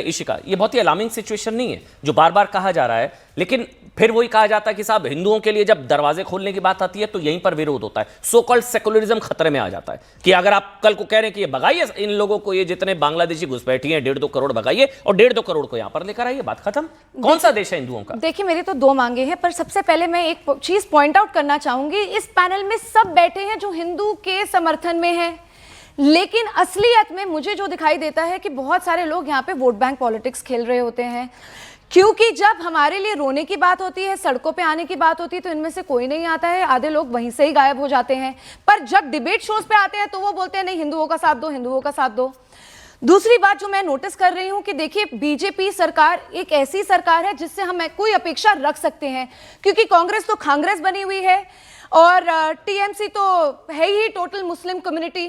इशिका, ये बहुत ही alarming situation नहीं है जो बार बार कहा जा रहा है, लेकिन फिर वही कहा जाता है कि साहब हिंदुओं के लिए जब दरवाजे खोलने की बात आती है तो यहीं पर विरोध होता है। सो कॉल्ड सेकुलरिज्म खतरे में आ जाता है कि अगर आप कल को कह रहे हैं कि ये भगाइए इन लोगों को, ये जितने बांग्लादेशी घुसपैठी हैं 1.5-2 करोड़ भगाइए और 1.5-2 करोड़ को यहां पर लेकर आइए, बात खत्म। कौन सा देश है हिंदुओं का? देखिए मेरी तो 2 मांगे हैं, पर सबसे पहले मैं एक चीज पॉइंट आउट करना चाहूंगी। इस पैनल में सब बैठे हैं जो हिंदू के समर्थन में हैं, लेकिन असलियत में मुझे जो दिखाई देता है कि बहुत सारे लोग यहाँ पे वोट बैंक पॉलिटिक्स खेल रहे होते हैं, क्योंकि जब हमारे लिए रोने की बात होती है, सड़कों पे आने की बात होती है, तो इनमें से कोई नहीं आता है, आधे लोग वहीं से ही गायब हो जाते हैं। पर जब डिबेट शोज पे आते हैं तो वो बोलते हैं नहीं हिंदुओं का साथ दो, हिंदुओं का साथ दो। दूसरी बात जो मैं नोटिस कर रही हूं कि देखिए बीजेपी सरकार एक ऐसी सरकार है जिससे हम कोई अपेक्षा रख सकते हैं, क्योंकि कांग्रेस तो कांग्रेस बनी हुई है और टीएमसी तो है ही टोटल मुस्लिम कम्युनिटी,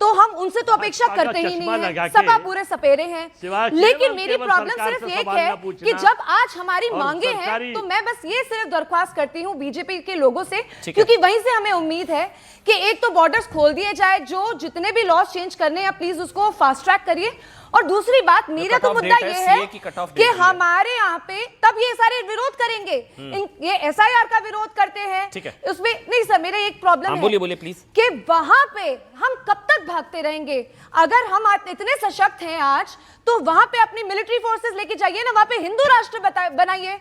तो हम उनसे तो अपेक्षा करते ही नहीं है, सपा पूरे सपेरे हैं। लेकिन मेरी प्रॉब्लम सिर्फ एक है कि जब आज हमारी मांगे हैं तो मैं बस ये सिर्फ दरख्वास्त करती हूँ बीजेपी के लोगों से, क्योंकि वहीं से हमें उम्मीद है कि एक तो बॉर्डर्स खोल दिए जाए, जो जितने भी लॉज चेंज करने हैं प्लीज उसको फास्ट ट्रैक करिए। और दूसरी बात मेरा तो मुद्दा ये है कि हमारे यहाँ पे तब ये सारे विरोध करेंगे, ये एसआईआर का विरोध करते हैं, उसमें नहीं सर मेरा एक प्रॉब्लम है, बोलिए प्लीज, कि वहां पे हम कब तक भागते रहेंगे? अगर हम इतने सशक्त हैं आज तो वहां पे अपनी मिलिट्री फोर्सेस लेके जाइए ना, वहां पे हिंदू राष्ट्र बनाइए।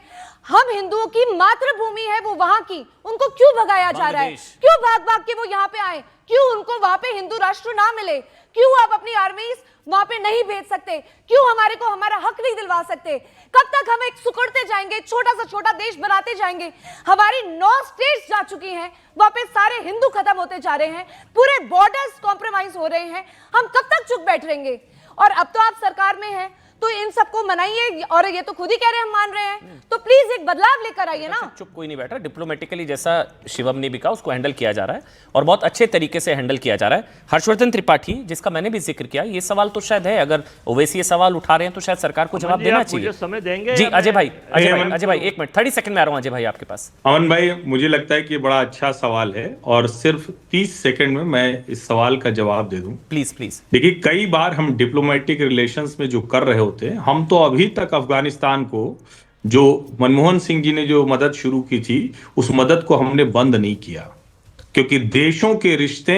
हम हिंदुओं की मातृभूमि है वो वहां की, उनको क्यों भगाया जा रहा है? क्यों भाग भाग के वो यहाँ पे आए? क्यों उनको वहां पे हिंदू राष्ट्र ना मिले? क्यों आप अपनी आर्मीज वहां पे नहीं भेज सकते? क्यों हमारे को हमारा हक नहीं दिलवा सकते? कब तक हम एक सुकड़ते जाएंगे, छोटा सा छोटा देश बनाते जाएंगे? हमारी 9 स्टेट्स जा चुकी हैं, वहां पे सारे हिंदू खत्म होते जा रहे हैं, पूरे बॉर्डर्स कॉम्प्रोमाइज हो रहे हैं, हम कब तक चुप बैठ रहेंगे? और अब तो आप सरकार में हैं तो इन सबको मनाइए, और ये तो खुद ही कह रहे हैं हम मान रहे हैं, तो प्लीज एक बदलाव लेकर आइए ना। चुप कोई नहीं बैठ रहा, डिप्लोमेटिकली जैसा शिवम ने भी कहा उसको हैंडल किया जा रहा है और बहुत अच्छे तरीके से हैंडल किया जा रहा है। हर्षवर्धन त्रिपाठी जिसका मैंने भी जिक्र किया, ये सवाल तो शायद है, अगर ओवैसी ये सवाल उठा रहे हैं तो शायद सरकार को जवाब देना चाहिए। समय देंगे जी अजय भाई 1 मिनट 30 सेकंड में आ रहा हूं अजय भाई आपके पास। अमन भाई मुझे लगता है कि बड़ा अच्छा सवाल है और सिर्फ 30 सेकंड में मैं इस सवाल का जवाब दे दूं। प्लीज। देखिए कई बार हम डिप्लोमेटिक रिलेशंस में जो कर रहे होते हैं, हम तो अभी तक अफगानिस्तान को जो मनमोहन सिंह जी ने जो मदद शुरू की थी उस मदद को हमने बंद नहीं किया, क्योंकि देशों के रिश्ते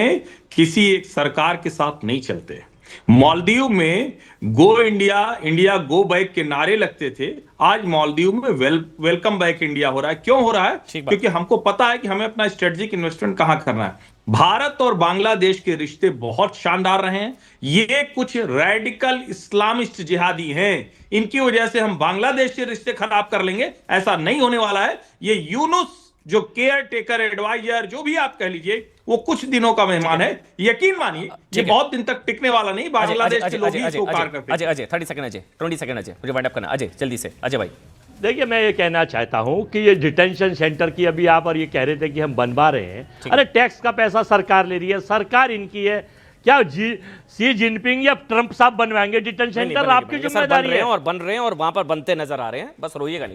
किसी एक सरकार के साथ नहीं चलते। मालदीव में go India, India go back के नारे लगते थे, आज मालदीव में वेलकम बैक इंडिया हो रहा है। क्यों हो रहा है? क्योंकि हमको पता है कि हमें अपना स्ट्रेटेजिक इन्वेस्टमेंट कहां करना है। भारत और बांग्लादेश के रिश्ते बहुत शानदार रहे हैं। ये कुछ रेडिकल इस्लामिस्ट जिहादी हैं, इनकी वजह से हम बांग्लादेश के रिश्ते खराब कर लेंगे, ऐसा नहीं होने वाला है। ये यूनुस जो केयर टेकर एडवाइजर जो भी आप कह लीजिए, वो कुछ दिनों का मेहमान है, यकीन मानिए ये बहुत दिन तक टिकने वाला नहीं। बांग्लादेश के लोग ही इसको कार करते हैं। अजय 30 सेकंड, अजय 20 सेकंड, अजय मुझे वाइंड अप करना। अजय जल्दी से। अजय भाई देखिए मैं ये कहना चाहता हूं कि ये डिटेंशन सेंटर की अभी आप और ये कह रहे थे कि हम बनवा रहे हैं, अरे टैक्स का पैसा सरकार ले रही है, सरकार इनकी है क्या? सी जिनपिंग या ट्रंप साहब बनवाएंगे डिटेंशन सेंटर? आपकी जिम्मेदारी है। और बन रहे हैं और वहां पर बनते नजर आ रहे हैं, बस रोइएगा नहीं।